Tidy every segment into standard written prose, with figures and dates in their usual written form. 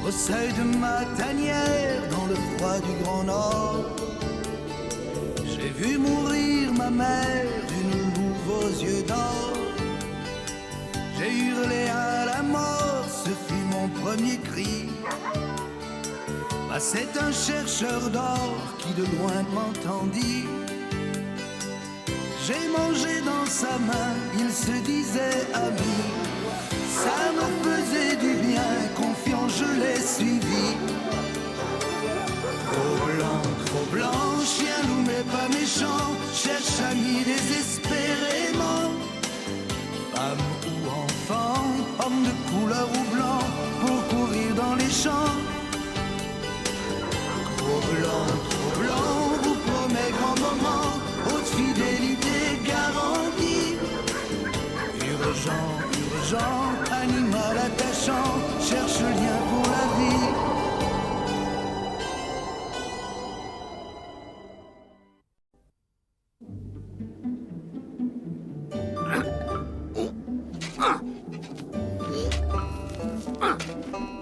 Au seuil de ma tanière, dans le froid du Grand Nord, j'ai vu mourir ma mère d'une louve aux yeux d'or. J'ai hurlé à la mort, ce fut mon premier cri. Passait un chercheur d'or qui de loin m'entendit. J'ai mangé dans sa main, il se disait ami. Ça me faisait du bien, confiant je l'ai suivi. Trop blanc, chien loup mais pas méchant, cherche ami désespérément. Femme ou enfant, homme de couleur ou blanc, pour courir dans les champs. Trop blanc, vous promet grand moment, haute fidélité garantie. Urgent, animal attachant, cherche lien pour la vie.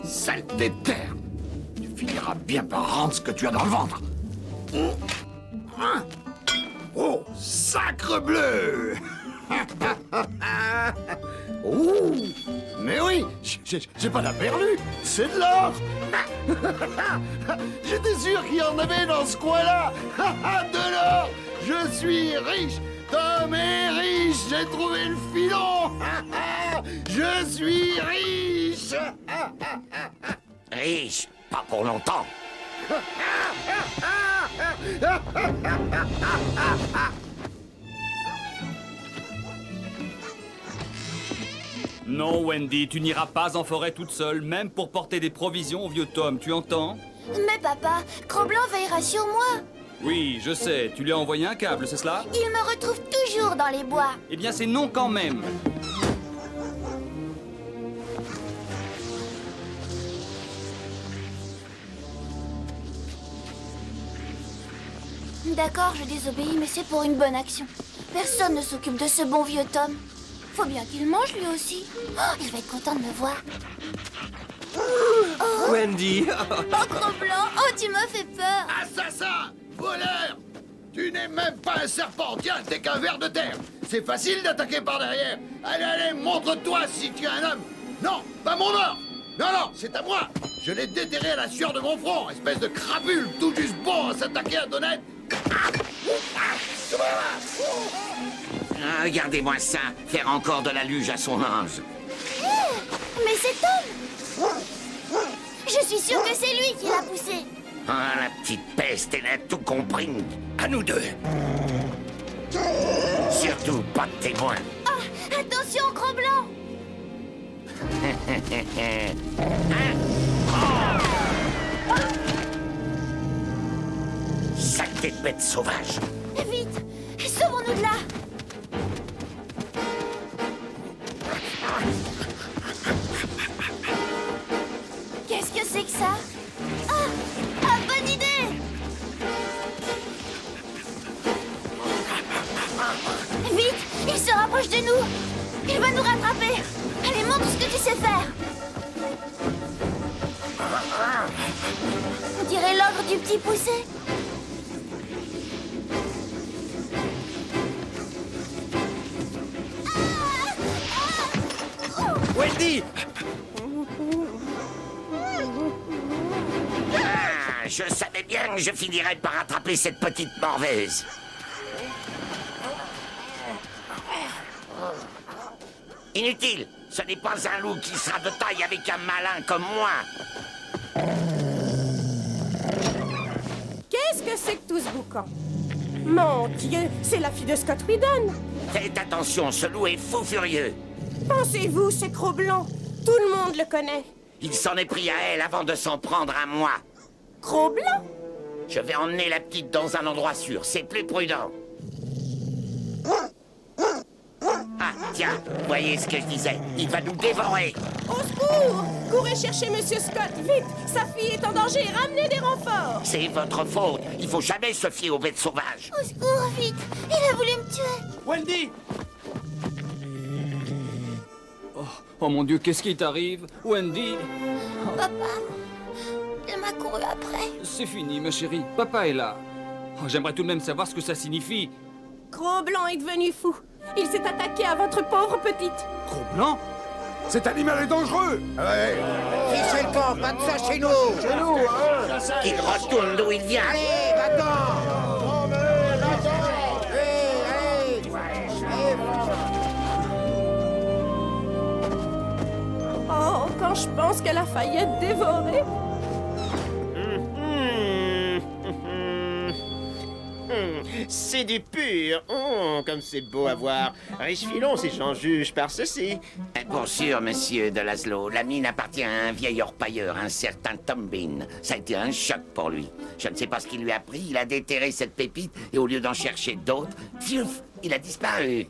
Saleté de terre! Tu finiras bien par rendre ce que tu as dans le ventre. Oh, sacre bleu! Oh, mais oui, j'ai pas la perdu, c'est de l'or. J'étais sûr qu'il y en avait dans ce coin-là. De l'or, je suis riche. Tom est riche, j'ai trouvé le filon. Je suis riche. Riche, pas pour longtemps. Non, Wendy, tu n'iras pas en forêt toute seule, même pour porter des provisions au vieux Tom, tu entends? Mais papa, Cro-Blanc veillera sur moi. Oui, je sais, tu lui as envoyé un câble, c'est cela? Il me retrouve toujours dans les bois. Eh bien, c'est non quand même. D'accord, je désobéis, mais c'est pour une bonne action. Personne ne s'occupe de ce bon vieux Tom. Faut bien qu'il mange lui aussi. Oh, il va être content de me voir. Wendy. Oh, Cro-Blanc, oh, tu me fais peur. Assassin! Voleur! Tu n'es même pas un serpent, tiens, t'es qu'un ver de terre. C'est facile d'attaquer par derrière. Allez, montre-toi si tu es un homme. Non, pas mon or. Non, c'est à moi. Je l'ai déterré à la sueur de mon front, espèce de crapule tout juste bon à s'attaquer à Donette. Regardez-moi ça, faire encore de la luge à son ange. Mais c'est Tom. Je suis sûre que c'est lui qui l'a poussé. Ah, la petite peste, elle a tout compris. À nous deux. Surtout pas de témoins. Oh, attention, Cro-Blanc. Saleté de bête sauvage. Vite, sauvons-nous de là. Qu'est-ce que c'est que ça? Ah, bonne idée. Vite, il se rapproche de nous. Il va nous rattraper. Allez, montre ce que tu sais faire. On dirait l'ogre du petit poussé. Wendy. Ah, je savais bien que je finirais par attraper cette petite morveuse. Inutile, ce n'est pas un loup qui sera de taille avec un malin comme moi. Qu'est-ce que c'est que tout ce boucan? Mon Dieu, c'est la fille de Scott Whedon. Faites attention, ce loup est fou furieux. Pensez-vous, c'est Cro-Blanc. Tout le monde le connaît. Il s'en est pris à elle avant de s'en prendre à moi. Cro-Blanc? Je vais emmener la petite dans un endroit sûr, c'est plus prudent. Ah, tiens, voyez ce que je disais, il va nous dévorer. Au secours! Courez chercher Monsieur Scott, vite! Sa fille est en danger, ramenez des renforts! C'est votre faute, il faut jamais se fier aux bêtes sauvages. Au secours, vite! Il a voulu me tuer! Wendy. Oh mon Dieu, qu'est-ce qui t'arrive? Wendy? Papa, Il m'a couru après. C'est fini, ma chérie. Papa est là. Oh, j'aimerais tout de même savoir ce que ça signifie. Gros-Blanc est devenu fou. Il s'est attaqué à votre pauvre petite. Gros-Blanc? Cet animal est dangereux. Ouais. C'est le camp, pas de ça chez nous. Chez nous, hein. Qu'il retourne d'où il vient. Allez, va-t'en. Oh, quand je pense qu'elle a failli être dévorée. C'est du pur. Oh, comme c'est beau à voir. Riche filon si j'en juge par ceci. Pour sûr, monsieur de Laszlo, la mine appartient à un vieil orpailleur, un certain Tom Bean. Ça a été un choc pour lui. Je ne sais pas ce qu'il lui a pris, il a déterré cette pépite, et au lieu d'en chercher d'autres, piouf, il a disparu.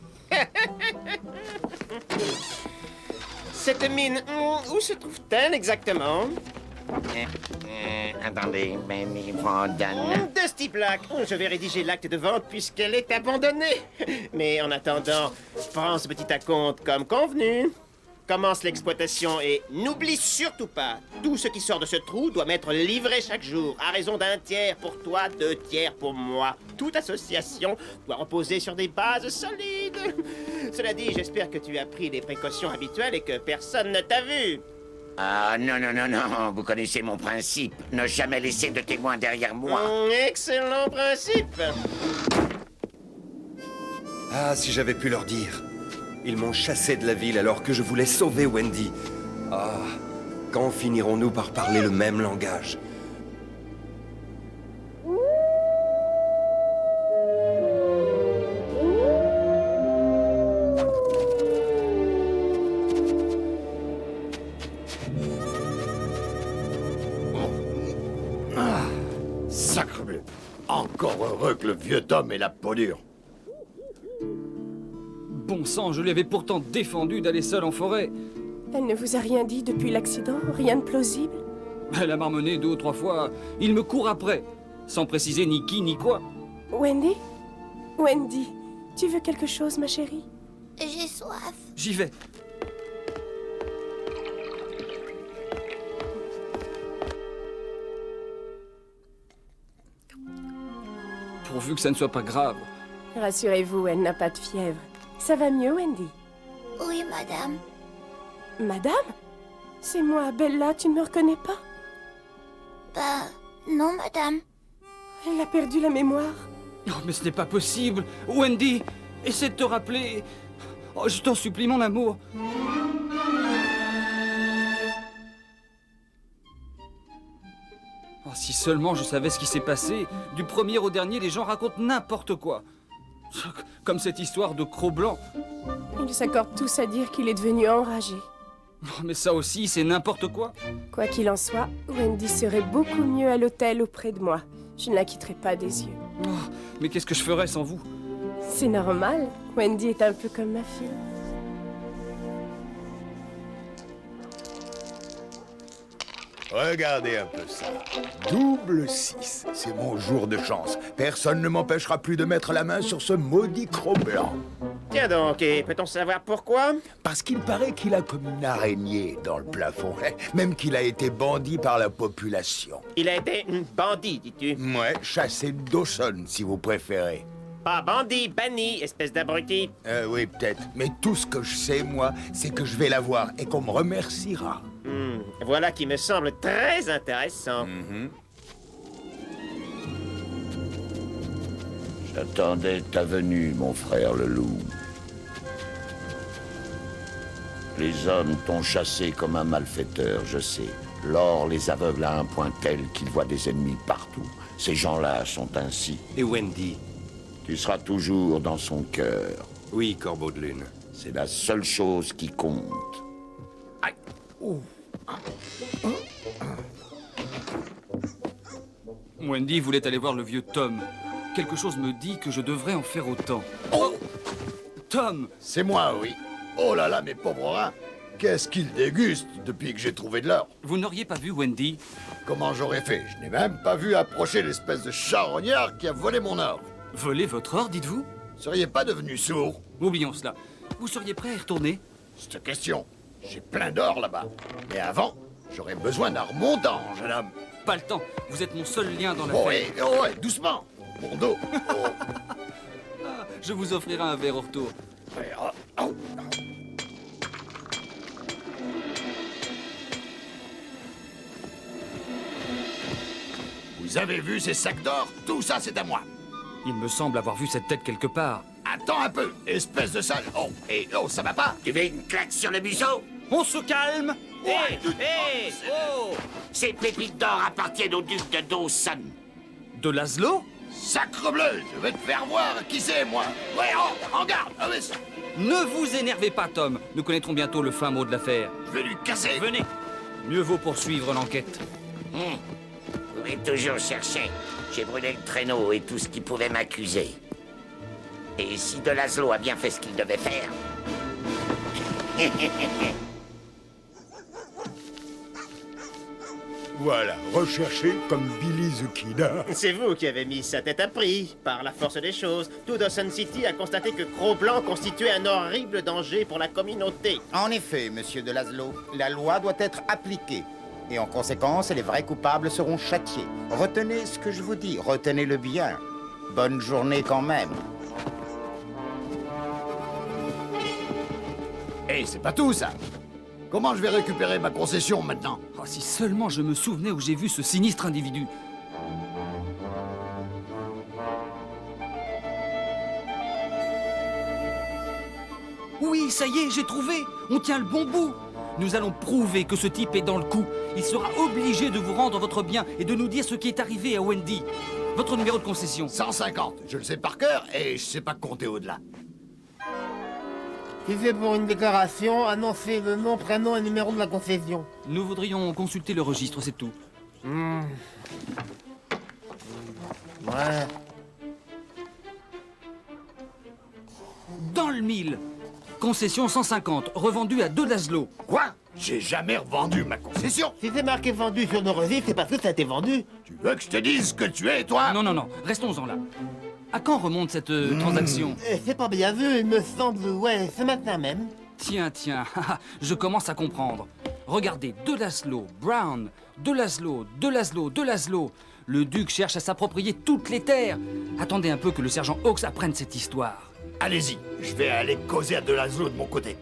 Cette mine, où se trouve-t-elle exactement? Attendez, mais il faut en donner. De ce type-là. Je vais rédiger l'acte de vente puisqu'elle est abandonnée. Mais en attendant, prends ce petit acompte comme convenu. Commence l'exploitation et n'oublie surtout pas, tout ce qui sort de ce trou doit m'être livré chaque jour, à raison d'un tiers pour toi, 2 tiers pour moi. Toute association doit reposer sur des bases solides. Cela dit, j'espère que tu as pris les précautions habituelles et que personne ne t'a vu. Ah non, non, non, non, vous connaissez mon principe. Ne jamais laisser de témoins derrière moi. Excellent principe. Ah, si j'avais pu leur dire. Ils m'ont chassé de la ville alors que je voulais sauver Wendy. Ah, quand finirons-nous par parler le même langage? Sacrebleu. Encore heureux que le vieux Tom ait la peau dure. Bon sang, je lui avais pourtant défendu d'aller seule en forêt. Elle ne vous a rien dit depuis l'accident? Rien de plausible? Elle a marmonné 2 ou 3 fois. Il me court après, sans préciser ni qui ni quoi. Wendy? Wendy, tu veux quelque chose, ma chérie? J'ai soif. J'y vais. Pourvu que ça ne soit pas grave. Rassurez-vous, elle n'a pas de fièvre. Ça va mieux, Wendy? Oui, madame. Madame? C'est moi, Bella, tu ne me reconnais pas? Bah, non, madame. Elle a perdu la mémoire. Oh, mais ce n'est pas possible. Wendy, essaie de te rappeler. Oh, je t'en supplie, mon amour. Oh, si seulement je savais ce qui s'est passé. Du premier au dernier, les gens racontent n'importe quoi. Comme cette histoire de Cro-Blanc. Ils s'accordent tous à dire qu'il est devenu enragé. Oh, mais ça aussi, c'est n'importe quoi. Quoi qu'il en soit, Wendy serait beaucoup mieux à l'hôtel auprès de moi. Je ne la quitterai pas des yeux. Oh, mais qu'est-ce que je ferais sans vous? C'est normal. Wendy est un peu comme ma fille. Regardez un peu ça. Double 6. C'est mon jour de chance. Personne ne m'empêchera plus de mettre la main sur ce maudit Cro-Blanc. Tiens donc, et peut-on savoir pourquoi? Parce qu'il paraît qu'il a comme une araignée dans le plafond. Même qu'il a été bandit par la population. Il a été bandit, dis-tu? Ouais, chassé de Dawson, si vous préférez. Pas bandit, banni, espèce d'abruti. Oui, peut-être. Mais tout ce que je sais, moi, c'est que je vais la voir et qu'on me remerciera. Voilà qui me semble très intéressant. J'attendais ta venue, mon frère le loup. Les hommes t'ont chassé comme un malfaiteur, je sais. L'or les aveugle à un point tel qu'ils voient des ennemis partout. Ces gens-là sont ainsi. Et Wendy? Tu seras toujours dans son cœur. Oui, Corbeau de Lune. C'est la seule chose qui compte. Wendy voulait aller voir le vieux Tom. Quelque chose me dit que je devrais en faire autant. Oh! Tom! C'est moi, oui. Oh là là, mes pauvres rats. Qu'est-ce qu'ils dégustent depuis que j'ai trouvé de l'or? Vous n'auriez pas vu Wendy? Comment j'aurais fait? Je n'ai même pas vu approcher l'espèce de charognard qui a volé mon or. Voler votre or, dites-vous? Seriez pas devenu sourd? Oublions cela. Vous seriez prêt à y retourner? Cette question. J'ai plein d'or là-bas. Mais avant, J'aurais besoin d'un remontant, jeune homme. Pas le temps. Vous êtes mon seul lien dans Oh, l'affaire. ouais, doucement. Mon dos. Oh. Je vous offrirai un verre au retour. Ouais, oh, oh. Vous avez vu ces sacs d'or? Tout ça, c'est à moi. Il me semble avoir vu cette tête quelque part. Attends un peu, espèce de sale. Oh, et oh, ça va pas? Tu veux une claque sur le museau? On se calme. Hé, oh! Ces pépites d'or appartiennent au duc de Dawson. De Laszlo? Sacre bleu, je vais te faire voir qui c'est, moi. Ouais, oh, en garde. Ah, mais Ne vous énervez pas, Tom. Nous connaîtrons bientôt le fin mot de l'affaire. je vais lui casser. Venez. Mieux vaut poursuivre l'enquête. Vous m'avez toujours cherché. J'ai brûlé le traîneau et tout ce qui pouvait m'accuser. Et si de Laszlo a bien fait ce qu'il devait faire... Voilà, recherché comme Billy the Kid. C'est vous qui avez mis sa tête à prix. Par la force des choses, tout Dawson City a constaté que Cro-Blanc constituait un horrible danger pour la communauté. En effet, monsieur de Laszlo, la loi doit être appliquée. Et en conséquence, les vrais coupables seront châtiés. Retenez ce que je vous dis, retenez-le bien. Bonne journée quand même. Eh, c'est pas tout, ça. Comment je vais récupérer ma concession, maintenant? Oh, si seulement je me souvenais où j'ai vu ce sinistre individu. Oui, ça y est, j'ai trouvé. On tient le bon bout. Nous allons prouver que ce type est dans le coup. Il sera obligé de vous rendre votre bien et de nous dire ce qui est arrivé à Wendy. Votre numéro de concession. 150. Je le sais par cœur et je sais pas compter au-delà. Si c'est pour une déclaration, annoncez le nom, prénom et numéro de la concession. Nous voudrions consulter le registre, c'est tout. Ouais. Dans le mille. Concession 150, revendue à 2 Laszlo. Quoi? J'ai jamais revendu ma concession. Si c'est marqué vendu sur nos registres, c'est parce que ça a été vendu. Tu veux que je te dise ce que tu es, toi? Non, non, non, restons-en là. À quand remonte cette transaction? C'est pas bien vu, il me semble, ouais, ce matin même. Tiens, je commence à comprendre. Regardez, 2 Laszlo, Brown, 2 Laszlo, 2 Laszlo, 2 Laszlo. Le duc cherche à s'approprier toutes les terres. Attendez un peu que le sergent Hawks apprenne cette histoire. Allez-y, je vais aller causer à de Laszlo de mon côté.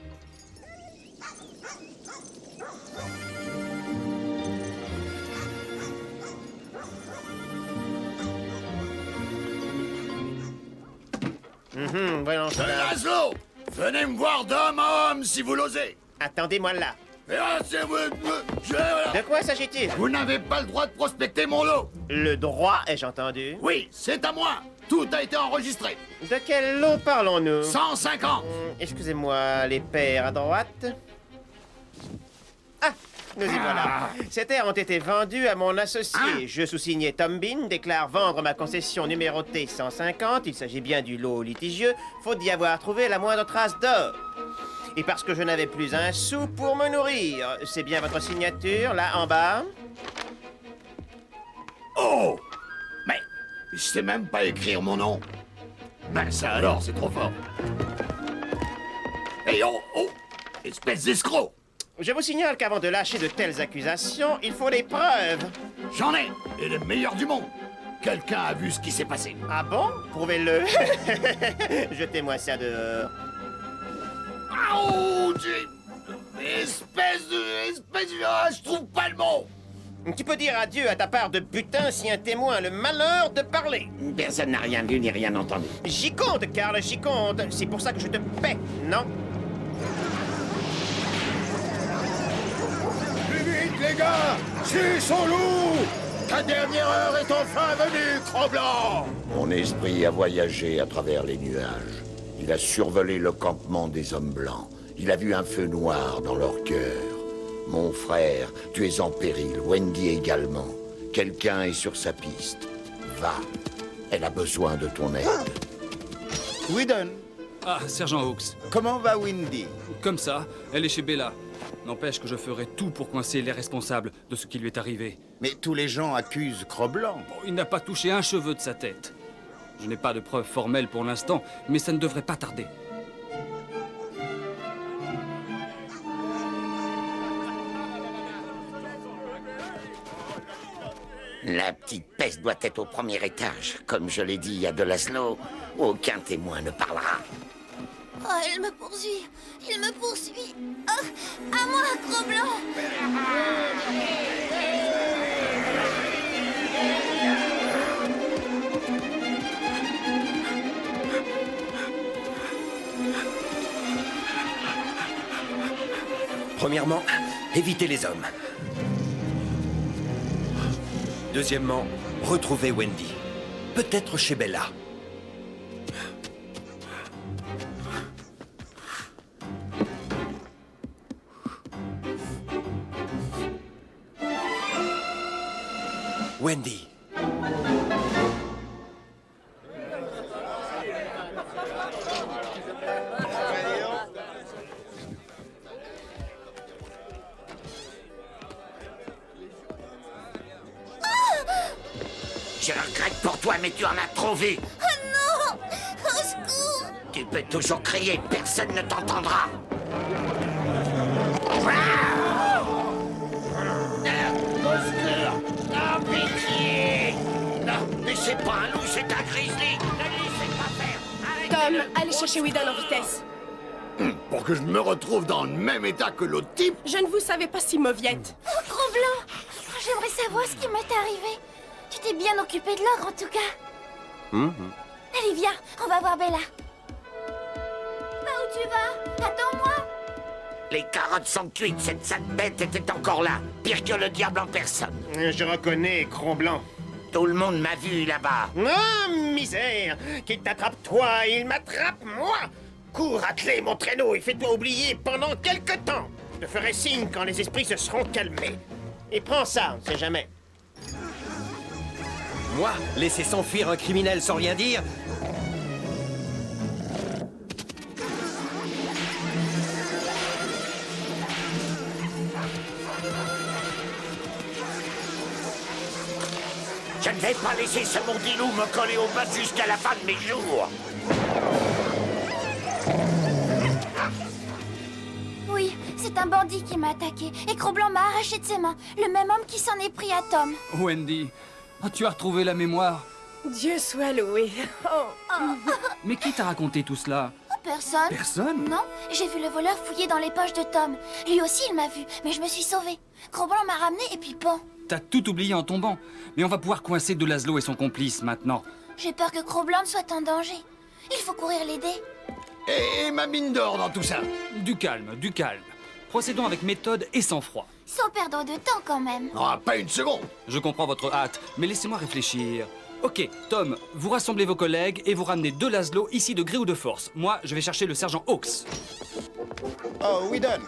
Voyons De cela. Laszlo! Venez me voir d'homme à homme si vous l'osez. Attendez-moi là. Et là, c'est vous... De quoi s'agit-il? Vous n'avez pas le droit de prospecter mon lot. Le droit, ai-je entendu? Oui, c'est à moi. Tout a été enregistré. De quel lot parlons-nous? 150. Excusez-moi, les pères à droite. Ah, nous y voilà. Ces terres ont été vendues à mon associé. Je, sous-signé Tom Bean, déclare vendre ma concession numérotée 150. Il s'agit bien du lot litigieux, faute d'y avoir trouvé la moindre trace d'or. Et parce que je n'avais plus un sou pour me nourrir. C'est bien votre signature, là, en bas? Oh! Mais je sais même pas écrire mon nom. Ben ça alors, c'est trop fort. Hey oh, oh! Espèce d'escroc! Je vous signale qu'avant de lâcher de telles accusations, il faut des preuves. J'en ai! Et les meilleurs du monde! Quelqu'un a vu ce qui s'est passé. Ah bon? Prouvez-le. Jetez-moi ça dehors. Ouch! Espèce de... Ah, je trouve pas le mot! Tu peux dire adieu à ta part de butin si un témoin a le malheur de parler. Personne n'a rien vu ni rien entendu. J'y compte, Karl, j'y compte. C'est pour ça que je te paie, non? Plus vite, les gars! C'est son loup! Ta dernière heure est enfin venue, Cro-Blanc! Mon esprit a voyagé à travers les nuages. Il a survolé le campement des hommes blancs. Il a vu un feu noir dans leur cœur. Mon frère, tu es en péril, Wendy également. Quelqu'un est sur sa piste. Va, elle a besoin de ton aide. Whedon, Ah, sergent Hawks. comment va Wendy? Comme ça, elle est chez Bella. N'empêche que je ferai tout pour coincer les responsables de ce qui lui est arrivé. Mais tous les gens accusent Cro-Blanc. Bon, il n'a pas touché un cheveu de sa tête. Je n'ai pas de preuves formelles pour l'instant, mais ça ne devrait pas tarder. La petite peste doit être au premier étage. Comme je l'ai dit à de Laszlo, aucun témoin ne parlera. Oh, il me poursuit. Il me poursuit. Oh, à moi, Gros-Blanc. Premièrement, évitez les hommes. Deuxièmement, retrouvez Wendy. Peut-être chez Bella. Wendy. Je regrette pour toi, mais tu en as trop vu. Oh non! Au secours! Tu peux toujours crier, personne ne t'entendra. Au secours! Non, pitié! Non, mais c'est pas un loup, c'est un grizzly. Ne le laissez pas faire. Arrêtez-le. Tom, allez chercher Whedon en vitesse. Pour que je me retrouve dans le même état que l'autre type. Je ne vous savais pas si mauviette. Oh, Gros-Blanc! J'aimerais savoir ce qui m'est arrivé. Tu t'es bien occupé de l'ogre, en tout cas. Allez, viens, on va voir Bella. Où tu vas? Attends-moi. Les carottes sont cuites, cette sale bête était encore là. Pire que le diable en personne. Je reconnais Cron-Blanc. Tout le monde m'a vu là-bas. Ah, misère! Qu'il t'attrape toi, il m'attrape moi! Cours, atteler mon traîneau et fais-toi oublier pendant quelque temps. Je te ferai signe quand les esprits se seront calmés. Et prends ça, on ne sait jamais. Moi, laisser s'enfuir un criminel sans rien dire? Je ne vais pas laisser ce maudit loup me coller au bas jusqu'à la fin de mes jours. Oui, c'est un bandit qui m'a attaqué. Et Gros-Blanc m'a arraché de ses mains. Le même homme qui s'en est pris à Tom. Wendy, tu as retrouvé la mémoire. Dieu soit loué. Oh. Mais qui t'a raconté tout cela? Personne. Personne? Non, j'ai vu le voleur fouiller dans les poches de Tom. Lui aussi, il m'a vu, mais je me suis sauvée. Gros-Blanc m'a ramené et puis bon. T'as tout oublié en tombant. Mais on va pouvoir coincer de Laszlo et son complice maintenant. J'ai peur que Gros-Blanc soit en danger. Il faut courir l'aider. Et ma mine d'or dans tout ça. Du calme, du calme. Procédons avec méthode et sang-froid. Sans perdre de temps quand même. Ah, pas une seconde. Je comprends votre hâte, mais laissez-moi réfléchir. Ok, Tom, vous rassemblez vos collègues et vous ramenez de Laszlo ici de gré ou de force. Moi, je vais chercher le sergent Hawks. Oh, Whedon.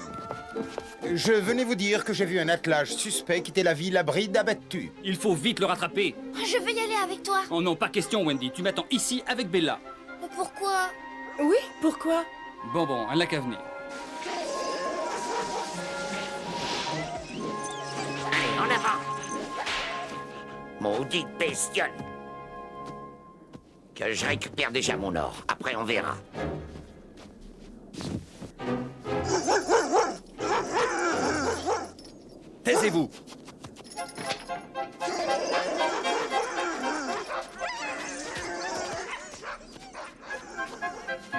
Je venais vous dire que j'ai vu un attelage suspect quitter la ville à bride abattue. Il faut vite le rattraper. Je veux y aller avec toi. Oh non, pas question, Wendy. Tu m'attends ici avec Bella. Pourquoi? Oui, pourquoi? Bon, elle n'a qu'à venir. Allez, en avant. Maudite bestiole. Que je récupère déjà mon or. Après, on verra. Taisez-vous.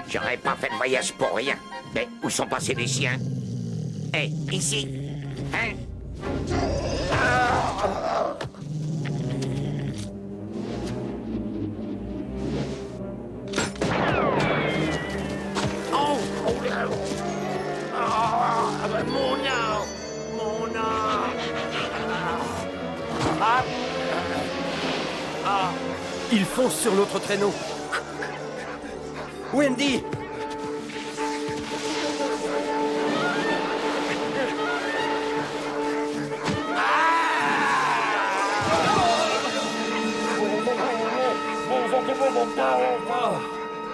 J'aurais pas fait le voyage pour rien. Mais où sont passés les chiens? Hé, ici. Hein? Oh! Oh là! Oh, mon or! Mon or! Ils foncent sur l'autre traîneau. Wendy!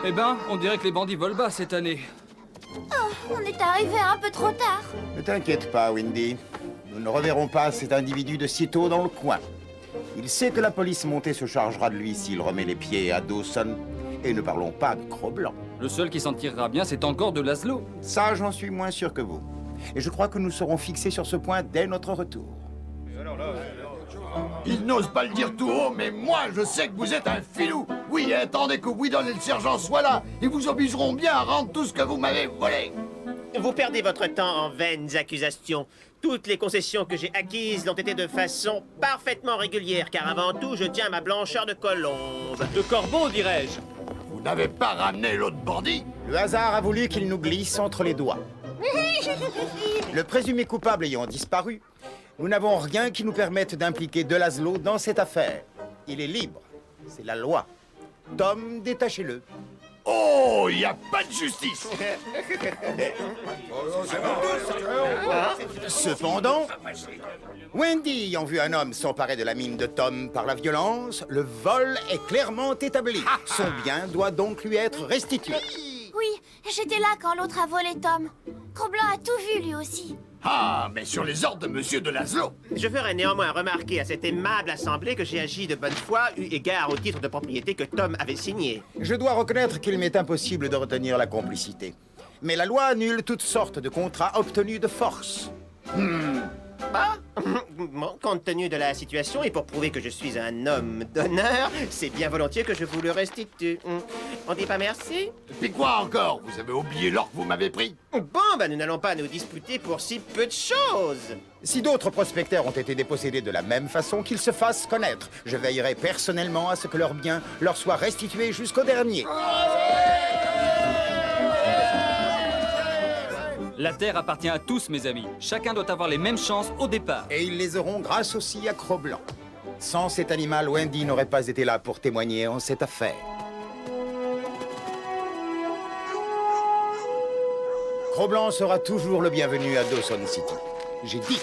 Eh ben, on dirait que les bandits volent bas cette année. On est arrivé un peu trop tard. Ne t'inquiète pas, Wendy. Nous ne reverrons pas cet individu de sitôt dans le coin. Il sait que la police montée se chargera de lui s'il remet les pieds à Dawson. Et ne parlons pas de Cro-Blanc. Le seul qui s'en tirera bien, c'est encore de Laszlo. Ça, j'en suis moins sûr que vous. Et je crois que nous serons fixés sur ce point dès notre retour. Il n'ose pas le dire tout haut, mais moi, je sais que vous êtes un filou. Oui, attendez que Whedon et le sergent soient là. Ils vous obligeront bien à rendre tout ce que vous m'avez volé. Vous perdez votre temps en vaines accusations. Toutes les concessions que j'ai acquises l'ont été de façon parfaitement régulière, car avant tout, je tiens à ma blancheur de colombe. De corbeau, dirais-je. Vous n'avez pas ramené l'autre bandit? Le hasard a voulu qu'il nous glisse entre les doigts. Le présumé coupable ayant disparu, nous n'avons rien qui nous permette d'impliquer De Laszlo dans cette affaire. Il est libre. C'est la loi. Tom, détachez-le. Oh, il n'y a pas de justice. Cependant, Wendy ayant vu un homme s'emparer de la mine de Tom par la violence, le vol est clairement établi. Son bien doit donc lui être restitué. Oui, j'étais là quand l'autre a volé Tom. Cro-Blanc a tout vu lui aussi. Ah, mais sur les ordres de Monsieur de Laszlo. Je ferai néanmoins remarquer à cette aimable assemblée que j'ai agi de bonne foi eu égard au titre de propriété que Tom avait signé. Je dois reconnaître qu'il m'est impossible de retenir la complicité. Mais la loi annule toutes sortes de contrats obtenus de force. Ah bon, compte tenu de la situation et pour prouver que je suis un homme d'honneur, c'est bien volontiers que je vous le restitue. On dit pas merci? Puis quoi encore? Vous avez oublié l'or que vous m'avez pris? Bon, ben nous n'allons pas nous disputer pour si peu de choses. Si d'autres prospecteurs ont été dépossédés de la même façon, qu'ils se fassent connaître. Je veillerai personnellement à ce que leurs biens leur soient restitués jusqu'au dernier. La Terre appartient à tous, mes amis. Chacun doit avoir les mêmes chances au départ. Et ils les auront grâce aussi à Cro-Blanc. Sans cet animal, Wendy n'aurait pas été là pour témoigner en cette affaire. Cro-Blanc sera toujours le bienvenu à Dawson City. J'ai dit.